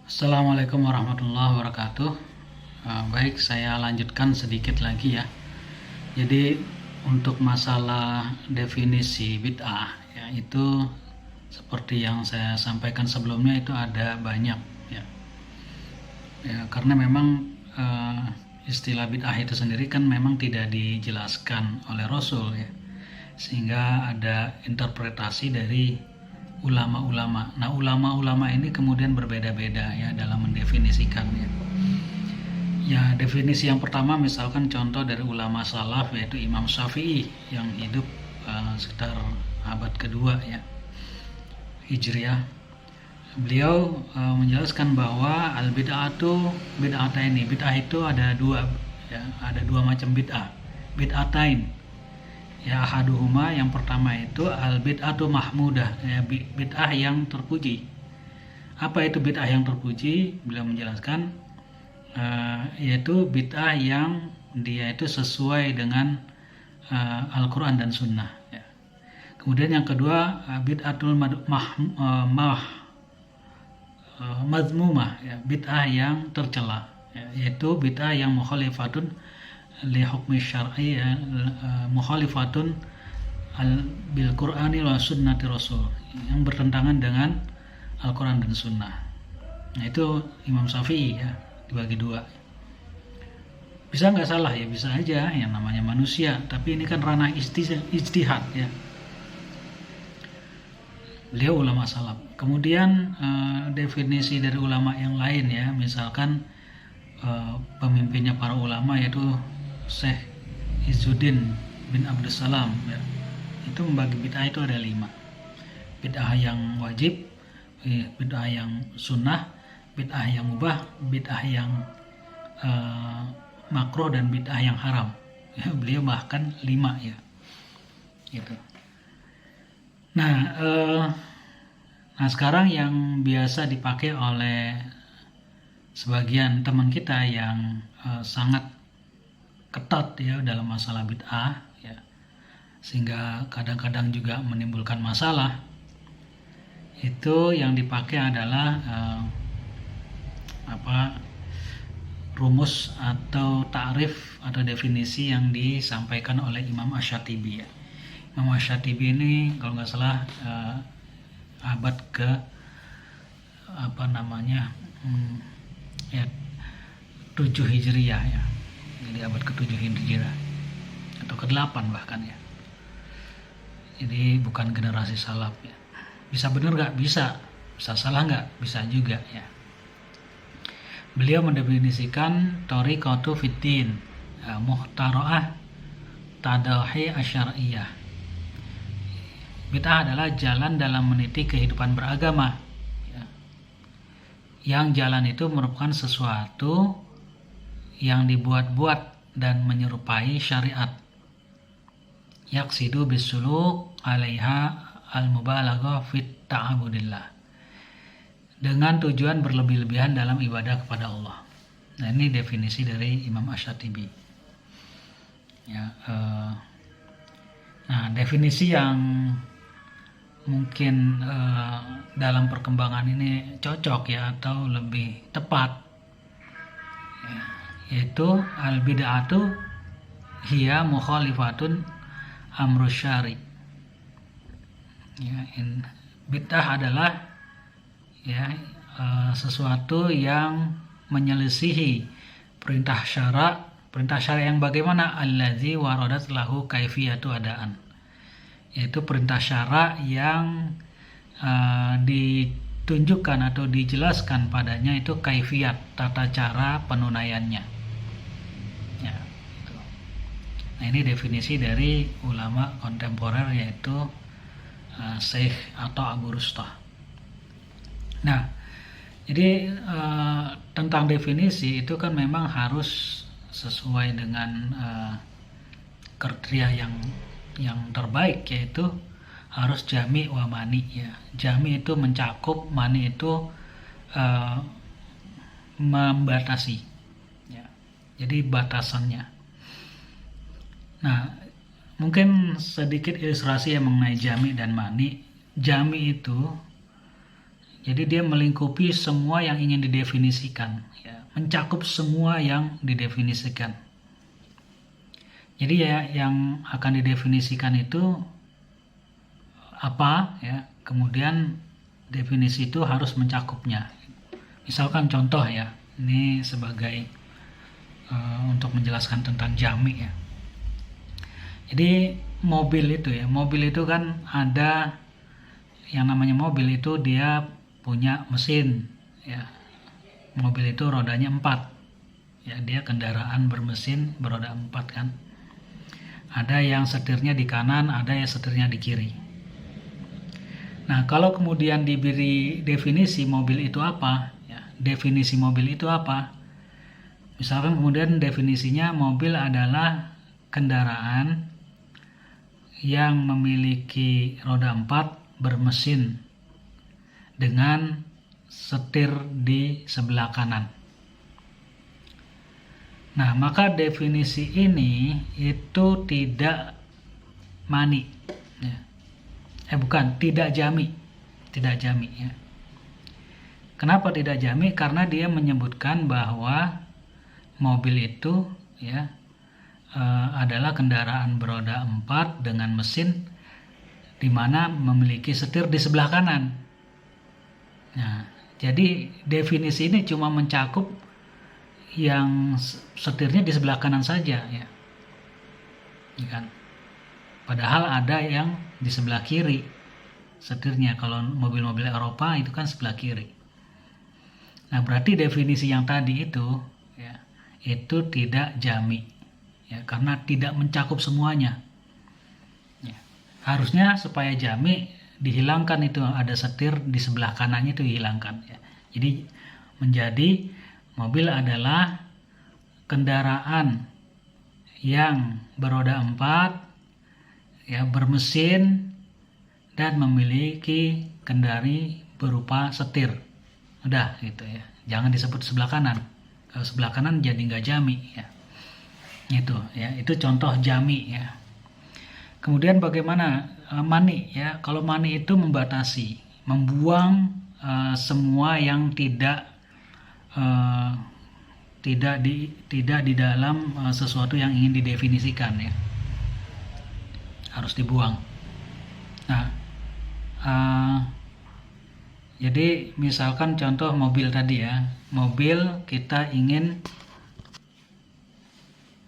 Assalamualaikum warahmatullahi wabarakatuh. Baik, saya lanjutkan sedikit lagi ya. Jadi untuk masalah definisi bid'ah, ya itu seperti yang saya sampaikan sebelumnya itu ada banyak ya. Karena memang istilah bid'ah itu sendiri kan memang tidak dijelaskan oleh Rasul ya, sehingga ada interpretasi dari ulama-ulama. Nah, ulama-ulama ini kemudian berbeda-beda ya dalam mendefinisikannya. Ya, definisi yang pertama misalkan contoh dari ulama salaf yaitu Imam Syafi'i yang hidup sekitar abad kedua ya Hijriah. Beliau menjelaskan bahwa al bid'ataini. Bid'ah itu ada dua ya, ada dua macam bid'ah. Bid'atain. Ya, ahaduhuma yang pertama itu al bid'atu mahmudah, ya, bid'ah yang terpuji. Apa itu bid'ah yang terpuji? Beliau menjelaskan yaitu bid'ah yang dia itu sesuai dengan Al-Quran dan Sunnah ya. Kemudian yang kedua bid'atul mazmumah ya, bid'ah yang tercela ya, yaitu bid'ah yang mukhalifatun li hukmi syar'i ya, mukhalifatun bil Qur'ani wa sunnati Rasul, yang bertentangan dengan Al-Quran dan Sunnah. Nah, itu Imam Syafi'i ya, dibagi dua. Bisa nggak salah ya, bisa aja, yang namanya manusia, tapi ini kan ranah ijtihad ya. Beliau ulama salaf. Kemudian definisi dari ulama yang lain ya, misalkan pemimpinnya para ulama yaitu Syekh Izzuddin bin Abdussalam ya. Itu membagi bid'ah itu ada 5. Bid'ah yang wajib, bid'ah yang sunnah, bid'ah yang mubah, bid'ah yang makruh, dan bid'ah yang haram ya, beliau bahkan 5 ya gitu. Nah sekarang yang biasa dipakai oleh sebagian teman kita yang sangat ketat ya dalam masalah bid'ah ya, sehingga kadang-kadang juga menimbulkan masalah, itu yang dipakai adalah rumus atau ta'rif atau definisi yang disampaikan oleh Imam Asy-Syatibi ya. Imam Asy-Syatibi ini kalau nggak salah abad ke ya 7 Hijriah ya. Jadi abad ke-7 Hijriah atau ke-8 bahkan ya. Jadi bukan generasi salaf ya. Bisa benar nggak? Bisa. Bisa salah nggak? Bisa juga ya. Beliau mendefinisikan thariqatu fiddin muhtara'ah tadahi asyariyah. Bid'ah adalah jalan dalam meniti kehidupan beragama ya. Yang jalan itu merupakan sesuatu yang dibuat-buat dan menyerupai syariat. Yaqsidu bisuluk 'alaiha al-mubalaghah fit ta'abudillah, dengan tujuan berlebih-lebihan dalam ibadah kepada Allah. Nah, ini definisi dari Imam Asy-Syatibi ya. Nah, definisi yang mungkin dalam perkembangan ini cocok ya, atau lebih tepat ya, yaitu al-bid'atu hiya mukhalifatun amrus syari ya. Bid'ah adalah ya sesuatu yang menyelisihi perintah syara yang bagaimana? Allazi waradat lahu kaifiyatu adaan, yaitu perintah syara yang ditunjukkan atau dijelaskan padanya itu kaifiyat, tata cara penunaiannya ya, gitu. Nah, ini definisi dari ulama kontemporer yaitu Syekh atau Abu Rustah. Nah, jadi tentang definisi itu kan memang harus sesuai dengan kriteria yang terbaik, yaitu harus jami wa mani ya. Jami itu mencakup, mani itu membatasi ya. Jadi batasannya. Nah, mungkin sedikit ilustrasi yang mengenai jami dan mani. Jami itu Jadi dia melingkupi semua yang ingin didefinisikan, ya, mencakup semua yang didefinisikan. Jadi ya yang akan didefinisikan itu apa, ya, kemudian definisi itu harus mencakupnya. Misalkan contoh ya, ini sebagai untuk menjelaskan tentang jami ya. Jadi mobil itu kan ada yang namanya mobil itu dia punya mesin ya. Mobil itu rodanya 4 ya, dia kendaraan bermesin beroda 4 kan. Ada yang setirnya di kanan, ada yang setirnya di kiri. Nah, kalau kemudian diberi definisi mobil itu apa ya, definisi mobil itu apa, misalkan kemudian definisinya mobil adalah kendaraan yang memiliki roda 4 bermesin dengan setir di sebelah kanan. Nah, maka definisi ini itu tidak mani ya. Tidak jami ya. Kenapa tidak jami? Karena dia menyebutkan bahwa mobil itu ya adalah kendaraan beroda 4 dengan mesin di mana memiliki setir di sebelah kanan. Nah, jadi definisi ini cuma mencakup yang setirnya di sebelah kanan saja ya. Ya kan? Padahal ada yang di sebelah kiri setirnya. Kalau mobil-mobil Eropa itu kan sebelah kiri. Nah, berarti definisi yang tadi itu ya, itu tidak jami. Ya, karena tidak mencakup semuanya. Ya. Harusnya supaya jami dihilangkan itu ada setir di sebelah kanannya itu dihilangkan. Ya. Jadi menjadi mobil adalah kendaraan yang beroda 4, ya, bermesin dan memiliki kendari berupa setir. Udah gitu ya. Jangan disebut sebelah kanan. Kalau sebelah kanan jadi nggak jami ya. Itu contoh jami ya. Kemudian bagaimana mani ya? Kalau mani itu membatasi, membuang semua yang tidak di dalam sesuatu yang ingin didefinisikan ya, harus dibuang. Nah, jadi misalkan contoh mobil tadi ya, mobil kita ingin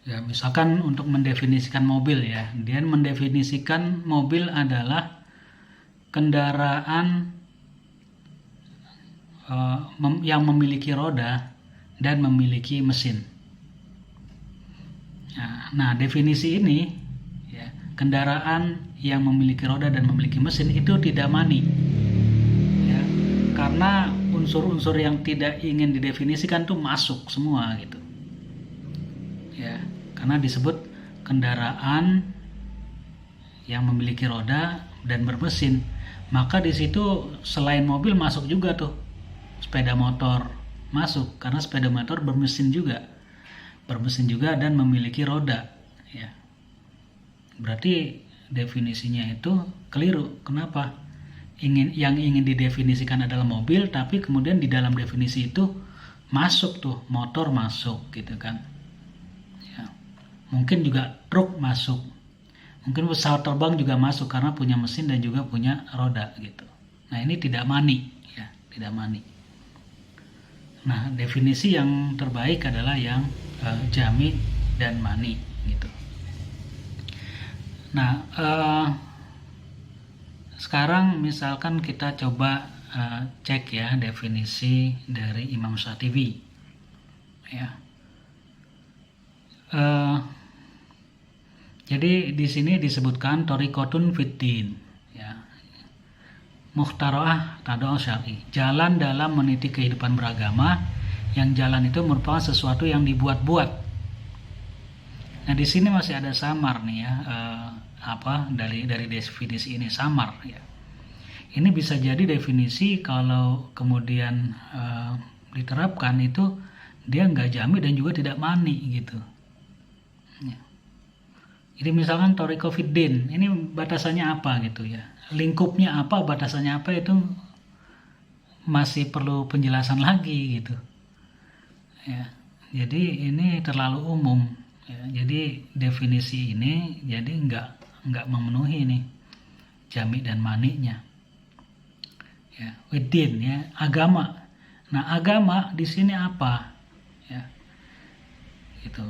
ya, misalkan untuk mendefinisikan mobil ya, dia mendefinisikan mobil adalah kendaraan yang memiliki roda dan memiliki mesin. Nah, definisi ini ya, kendaraan yang memiliki roda dan memiliki mesin itu tidak mani ya, karena unsur-unsur yang tidak ingin didefinisikan tuh masuk semua gitu ya, karena disebut kendaraan yang memiliki roda dan bermesin, maka di situ selain mobil masuk juga tuh sepeda motor masuk, karena sepeda motor bermesin juga dan memiliki roda ya. Berarti definisinya itu keliru. Kenapa? Yang ingin didefinisikan adalah mobil, tapi kemudian di dalam definisi itu masuk tuh motor masuk gitu kan ya. Mungkin juga truk masuk, mungkin pesawat terbang juga masuk karena punya mesin dan juga punya roda gitu. Nah, ini tidak mani ya, tidak mani. Nah, definisi yang terbaik adalah yang jami dan mani gitu. Nah, sekarang misalkan kita coba cek ya definisi dari Imam Syatibi ya. Jadi di sini disebutkan thariqatun fiddin ya, mukhtara'ah tadau syar'i, jalan dalam meniti kehidupan beragama, yang jalan itu merupakan sesuatu yang dibuat-buat. Nah, di sini masih ada samar nih ya, dari definisi ini samar ya. Ini bisa jadi definisi kalau kemudian diterapkan itu dia nggak jami dan juga tidak mani gitu. Ya. Jadi misalkan thariqah fiddin, ini batasannya apa gitu ya, lingkupnya apa, batasannya apa, itu masih perlu penjelasan lagi gitu ya. Jadi ini terlalu umum ya. Jadi definisi ini jadi nggak memenuhi nih jami dan maninya ya. Within ya, agama. Nah, agama di sini apa ya, itu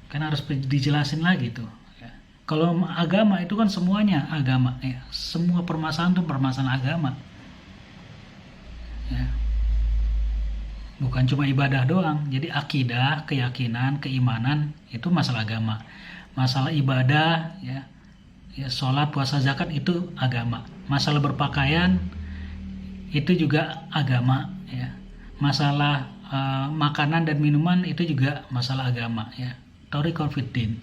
kan harus dijelasin lagi tuh ya. Kalau agama itu kan semuanya agama ya, semua permasalahan itu permasalahan agama ya, bukan cuma ibadah doang. Jadi akidah, keyakinan, keimanan itu masalah agama. Masalah ibadah ya, sholat, puasa, zakat itu agama. Masalah berpakaian itu juga agama ya. Masalah makanan dan minuman itu juga masalah agama ya. Thoriqun fid din.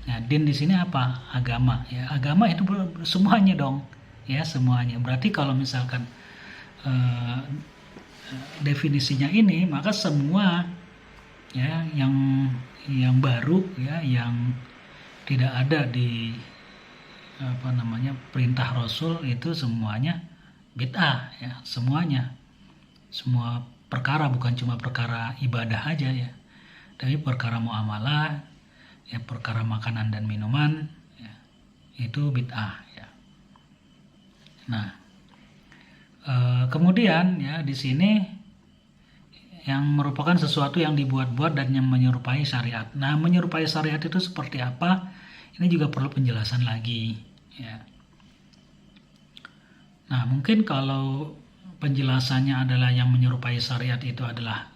Nah, din di sini apa? Agama ya. Agama itu semuanya dong ya, semuanya. Berarti kalau misalkan definisinya ini, maka semua ya yang baru ya, yang tidak ada di perintah Rasul itu semuanya bid'ah ya, semuanya. Semua perkara, bukan cuma perkara ibadah aja ya, tapi perkara muamalah ya, perkara makanan dan minuman ya, itu bid'ah ya. Nah, kemudian ya di sini yang merupakan sesuatu yang dibuat-buat dan yang menyerupai syariat. Nah, menyerupai syariat itu seperti apa? Ini juga perlu penjelasan lagi ya. Nah, mungkin kalau penjelasannya adalah yang menyerupai syariat itu adalah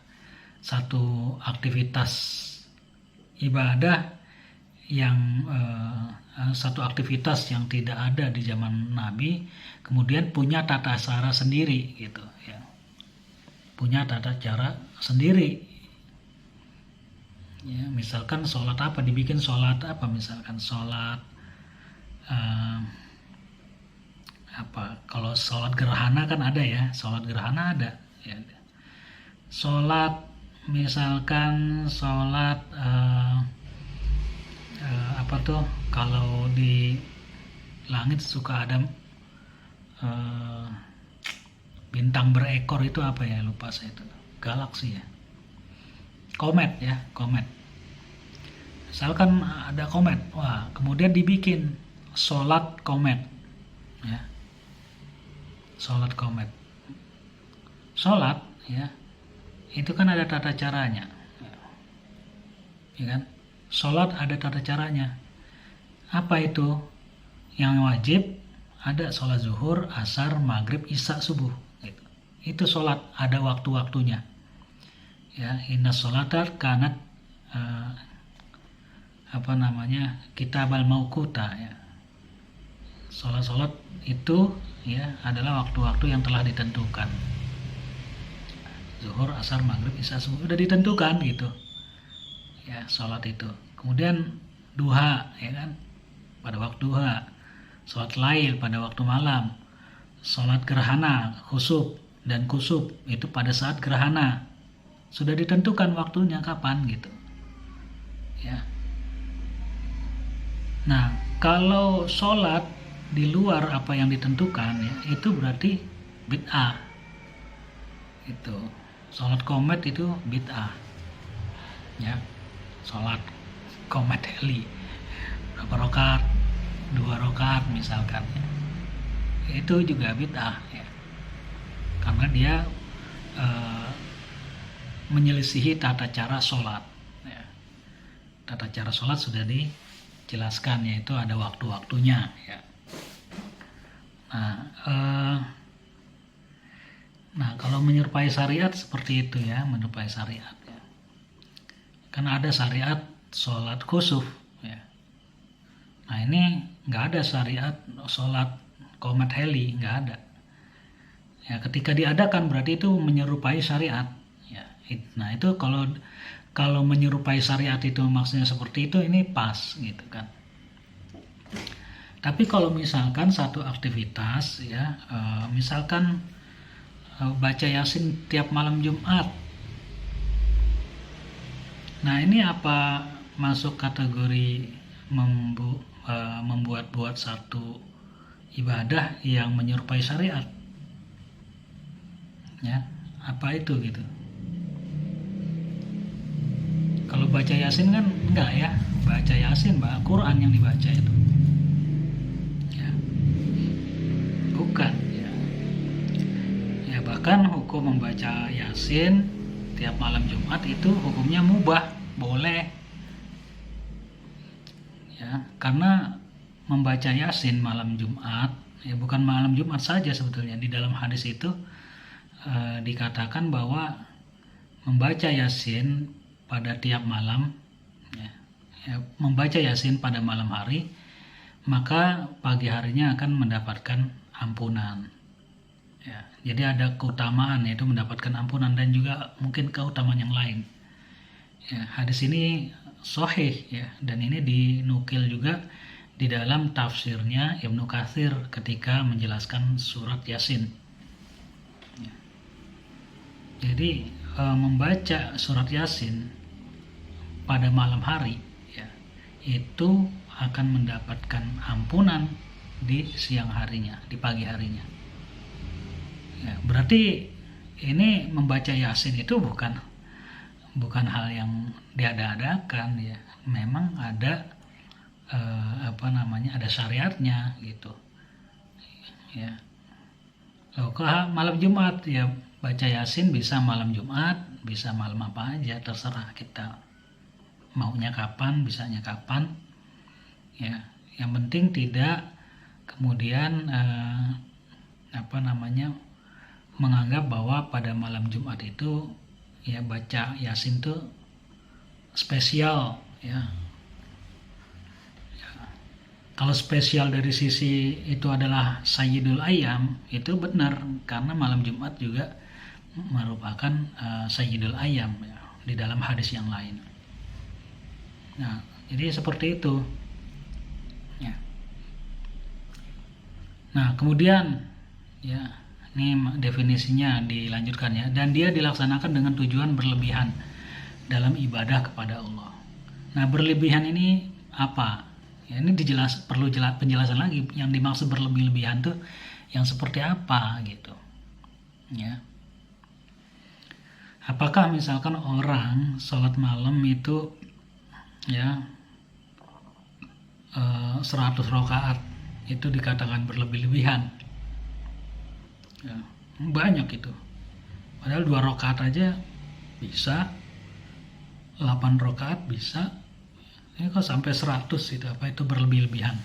satu aktivitas ibadah yang satu aktivitas yang tidak ada di zaman Nabi, kemudian punya tata cara sendiri gitu ya, punya tata cara sendiri ya. Misalkan sholat apa, dibikin sholat apa, misalkan sholat kalau sholat gerhana kan ada ya, sholat gerhana ada ya. Sholat misalkan sholat kalau di langit suka ada bintang berekor, itu apa ya, lupa saya itu, galaksi ya, komet ya, komet. Misalkan ada komet, wah kemudian dibikin sholat komet ya, sholat komet. Sholat ya, itu kan ada tata caranya ya kan. Sholat ada tata caranya. Apa itu? Yang wajib ada sholat zuhur, asar, maghrib, isya, subuh gitu. Itu sholat ada waktu-waktunya ya. Inna sholatat kanat kitabal mauquta ya. Sholat itu ya adalah waktu-waktu yang telah ditentukan. Zuhur, asar, maghrib, isya, subuh udah ditentukan gitu ya, sholat itu. Kemudian duha ya kan, pada waktu duha. Sholat lail pada waktu malam. Sholat gerhana, khusuf dan kusuf itu pada saat gerhana. Sudah ditentukan waktunya kapan gitu ya. Nah, kalau sholat di luar apa yang ditentukan ya, itu berarti bid'ah. Itu sholat komet itu bid'ah ya. Sholat komet heli berapa rakaat, 2 rakaat misalkan ya. Itu juga bid'ah ya, karena dia menyelisihi tata cara sholat ya. Tata cara sholat sudah dijelaskan, yaitu ada waktu-waktunya ya. Nah, kalau menyerupai syariat seperti itu ya, menyerupai syariat ya. Kan ada syariat sholat khusuf ya. Nah, ini nggak ada syariat sholat komet heli, nggak ada ya. Ketika diadakan berarti itu menyerupai syariat ya. Nah, itu kalau menyerupai syariat itu maksudnya seperti itu, ini pas gitu kan. Tapi kalau misalkan satu aktivitas ya, misalkan baca Yasin tiap malam Jumat, nah ini apa masuk kategori membuat satu ibadah yang menyerupai syariat? Ya, apa itu gitu? Kalau baca Yasin kan enggak ya, baca Yasin, Quran yang dibaca itu. Ya, bukan ya. Ya bahkan hukum membaca Yasin tiap malam Jumat itu hukumnya mubah, boleh. Ya, karena membaca Yasin malam Jumat, ya bukan malam Jumat saja sebetulnya, di dalam hadis itu dikatakan bahwa membaca Yasin pada tiap malam, membaca Yasin pada malam hari, maka pagi harinya akan mendapatkan ampunan. Ya, jadi ada keutamaan, yaitu mendapatkan ampunan, dan juga mungkin keutamaan yang lain. Ya, hadis ini sahih ya, dan ini dinukil juga di dalam tafsirnya Ibnu Katsir ketika menjelaskan surat Yasin. Ya. Jadi membaca surat Yasin pada malam hari ya, itu akan mendapatkan ampunan di siang harinya, di pagi harinya. Ya, berarti ini membaca Yasin itu bukan hal yang diada-adakan ya, memang ada ada syariatnya gitu ya. Kalau malam Jumat ya, baca Yasin bisa malam Jumat, bisa malam apa aja, terserah kita maunya kapan, bisanya kapan ya. Yang penting tidak kemudian menganggap bahwa pada malam Jumat itu ya baca Yasin tuh spesial ya. Kalau spesial dari sisi itu adalah Sayyidul Ayyam, itu benar, karena malam Jumat juga merupakan Sayyidul Ayyam ya, di dalam hadis yang lain. Nah, jadi seperti itu ya. Nah, kemudian ya, ini definisinya dilanjutkan ya, dan dia dilaksanakan dengan tujuan berlebihan dalam ibadah kepada Allah. Nah, berlebihan ini apa? Ya, ini perlu penjelasan lagi, yang dimaksud berlebih-lebihan tuh yang seperti apa gitu ya. Apakah misalkan orang sholat malam itu ya 100 rakaat itu dikatakan berlebih-lebihan ya, banyak itu, padahal 2 rakaat aja bisa, 8 rakaat bisa. Ini kok sampai 100 itu, apa itu berlebih-lebihan?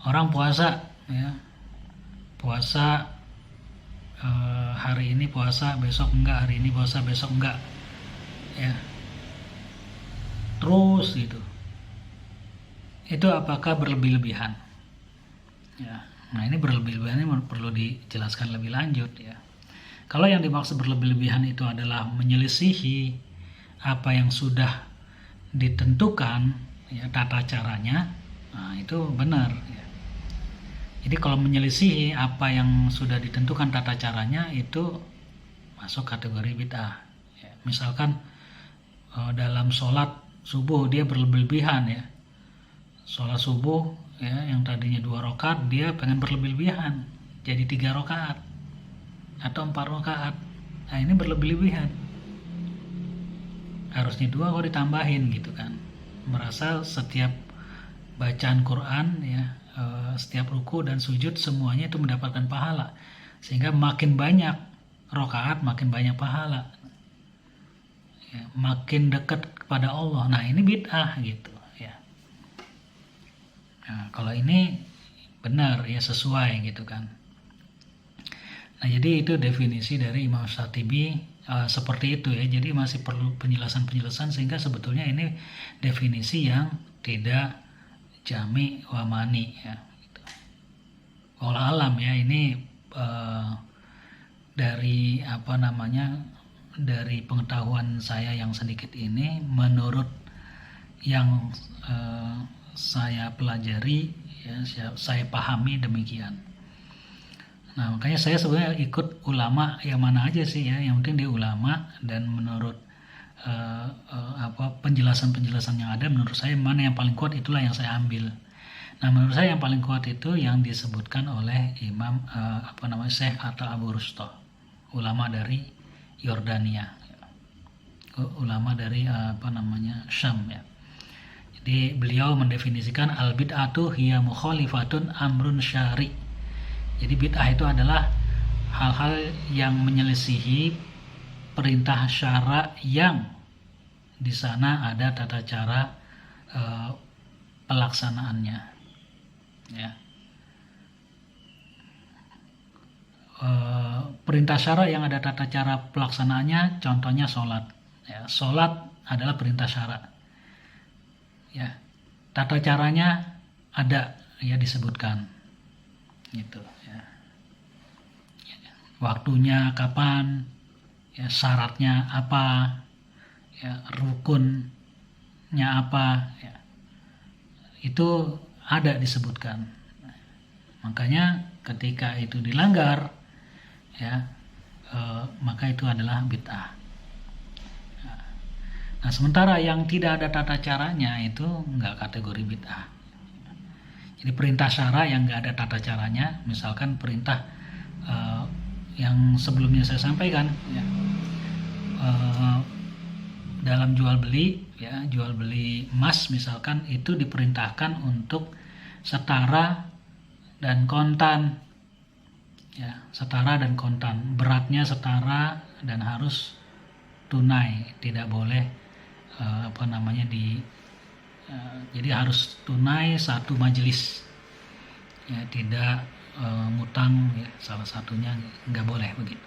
Orang puasa ya, puasa hari ini puasa, besok enggak, hari ini puasa, besok enggak ya, terus gitu. Itu apakah berlebih-lebihan ya? Nah, ini berlebih-lebihan ini perlu dijelaskan lebih lanjut ya. Kalau yang dimaksud berlebih-lebihan itu adalah menyelisihi apa yang sudah ditentukan ya tata caranya, nah itu benar ya. Jadi kalau menyelisihi apa yang sudah ditentukan tata caranya, itu masuk kategori bid'ah ya. Misalkan dalam sholat subuh dia berlebih-lebihan ya, sholat subuh ya yang tadinya 2 rakaat dia pengen berlebih-lebihan jadi 3 rakaat atau 4 rakaat. Nah, ini berlebih-lebihan. Harusnya 2 kok ditambahin gitu kan, merasa setiap bacaan Quran ya, setiap ruku dan sujud semuanya itu mendapatkan pahala, sehingga makin banyak rakaat makin banyak pahala ya, makin dekat kepada Allah. Nah, ini bid'ah gitu ya. Nah, kalau ini benar ya, sesuai gitu kan. Nah, jadi itu definisi dari Imam Syatibi seperti itu ya. Jadi masih perlu penjelasan sehingga sebetulnya ini definisi yang tidak jami wa mani ya gitu. Wallahu alam ya, ini dari dari pengetahuan saya yang sedikit ini, menurut yang saya pelajari ya, saya pahami demikian. Nah, makanya saya sebenarnya ikut ulama yang mana aja sih ya, yang penting dia ulama, dan menurut penjelasan-penjelasan yang ada, menurut saya mana yang paling kuat itulah yang saya ambil. Nah, menurut saya yang paling kuat itu yang disebutkan oleh Imam Syekh atau Abu Rustoh ulama dari Yordania, ulama dari Syam ya. Jadi beliau mendefinisikan al bid'atu hiya mukhalifatun amrun syari. Jadi bid'ah itu adalah hal-hal yang menyelisihi perintah syara yang di sana ada tata cara pelaksanaannya ya. Perintah syara yang ada tata cara pelaksanaannya, contohnya sholat ya. Sholat adalah perintah syara ya, tata caranya ada ya, disebutkan gitu ya. Waktunya kapan ya, syaratnya apa ya, rukunnya apa ya, itu ada disebutkan. Makanya ketika itu dilanggar ya, maka itu adalah bid'ah. Nah, sementara yang tidak ada tata caranya itu nggak kategori bid'ah. Jadi perintah syara yang nggak ada tata caranya, misalkan perintah yang sebelumnya saya sampaikan ya, dalam jual beli ya, jual beli emas misalkan, itu diperintahkan untuk setara dan kontan ya, setara dan kontan, beratnya setara dan harus tunai, tidak boleh jadi harus tunai satu majelis ya, tidak ngutang ya, salah satunya nggak boleh begitu.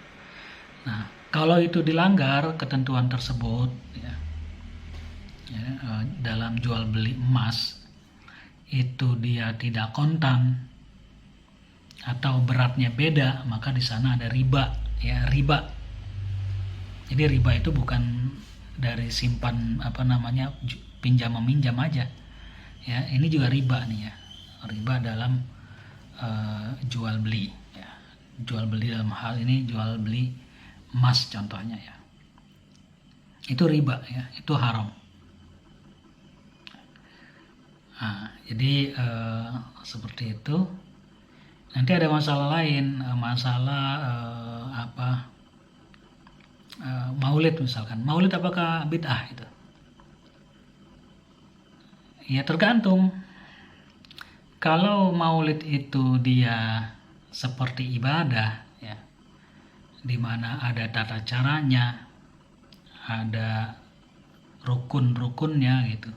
Nah, kalau itu dilanggar ketentuan tersebut ya, dalam jual beli emas itu dia tidak kontan atau beratnya beda, maka di sana ada riba ya, riba. Jadi riba itu bukan dari simpan pinjam meminjam aja ya, ini juga riba nih ya, riba dalam jual beli ya. Jual beli dalam hal ini jual beli emas contohnya ya, itu riba ya, itu haram. Nah, jadi seperti itu. Nanti ada masalah lain, maulid misalkan. Maulid apakah bid'ah itu? Ya tergantung. Kalau maulid itu dia seperti ibadah ya, di mana ada tata caranya, ada rukun-rukunnya gitu,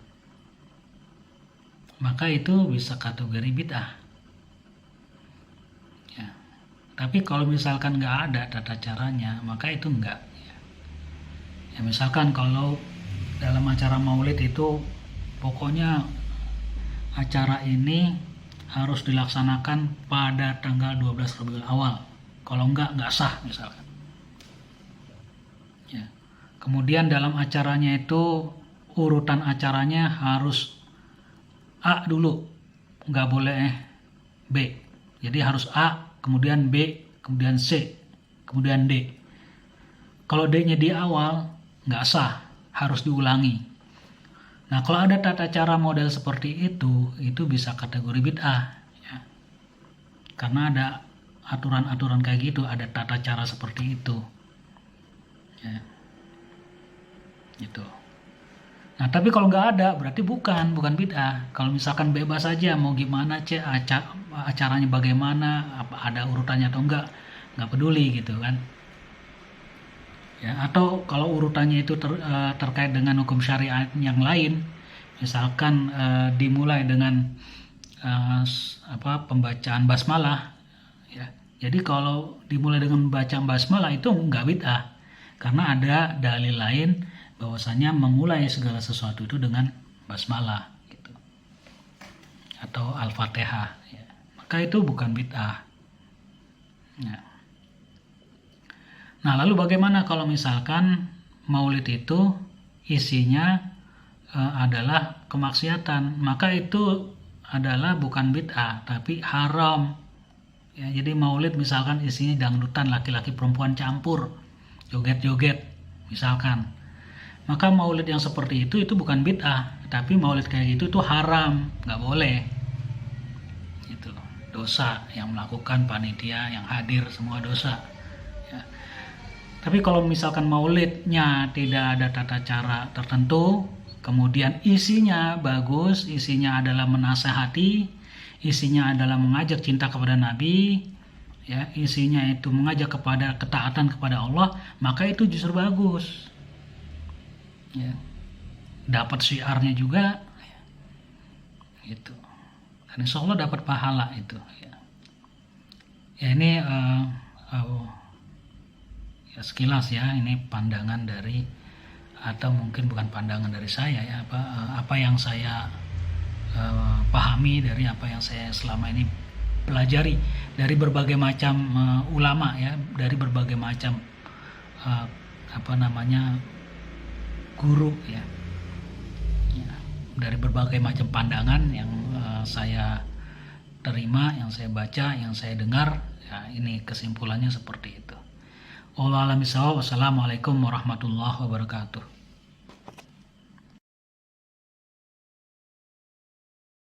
maka itu bisa kategori bid'ah ya. Tapi kalau misalkan nggak ada tata caranya, maka itu enggak ya. Misalkan kalau dalam acara maulid itu pokoknya acara ini harus dilaksanakan pada tanggal 12 Rabiul Awal, kalau enggak sah misalkan ya. Kemudian dalam acaranya itu urutan acaranya harus A dulu, nggak boleh B. Jadi harus A, kemudian B, kemudian C, kemudian D. Kalau D-nya di awal nggak sah, harus diulangi. Nah, kalau ada tata cara model seperti itu bisa kategori bid'ah ya. Karena ada aturan-aturan kayak gitu, ada tata cara seperti itu ya. Gitu. Nah, tapi kalau nggak ada berarti bukan bid'ah. Kalau misalkan bebas aja mau gimana acaranya bagaimana, apa ada urutannya atau nggak peduli gitu kan. Ya, atau kalau urutannya itu terkait dengan hukum syariat yang lain, misalkan dimulai dengan pembacaan basmalah ya. Jadi kalau dimulai dengan bacaan basmalah itu nggak bid'ah, karena ada dalil lain bahwasanya memulai segala sesuatu itu dengan basmalah gitu, atau al-fatihah ya. Maka itu bukan bid'ah ya. Nah, lalu bagaimana kalau misalkan maulid itu isinya adalah kemaksiatan, maka itu adalah bukan bid'ah tapi haram ya. Jadi maulid misalkan isinya dangdutan, laki-laki perempuan campur, joget-joget misalkan, maka maulid yang seperti itu bukan bid'ah, tapi maulid kayak gitu itu haram, nggak boleh gitu. Dosa yang melakukan, panitia yang hadir semua dosa ya. Tapi kalau misalkan maulidnya tidak ada tata cara tertentu, kemudian isinya bagus, isinya adalah menasehati, isinya adalah mengajak cinta kepada Nabi, ya, isinya itu mengajak kepada ketaatan kepada Allah, maka itu justru bagus. Ya. Dapat syiarnya juga, itu. Dan insya Allah dapat pahala itu. Ya ini ya sekilas ya, ini pandangan dari, atau mungkin bukan pandangan dari saya ya, apa yang saya pahami dari apa yang saya selama ini pelajari dari berbagai macam ulama ya, dari berbagai macam guru ya, dari berbagai macam pandangan yang saya terima, yang saya baca, yang saya dengar ya, ini kesimpulannya seperti itu. Wallahu a'lam bishawab. Wassalamualaikum warahmatullahi wabarakatuh.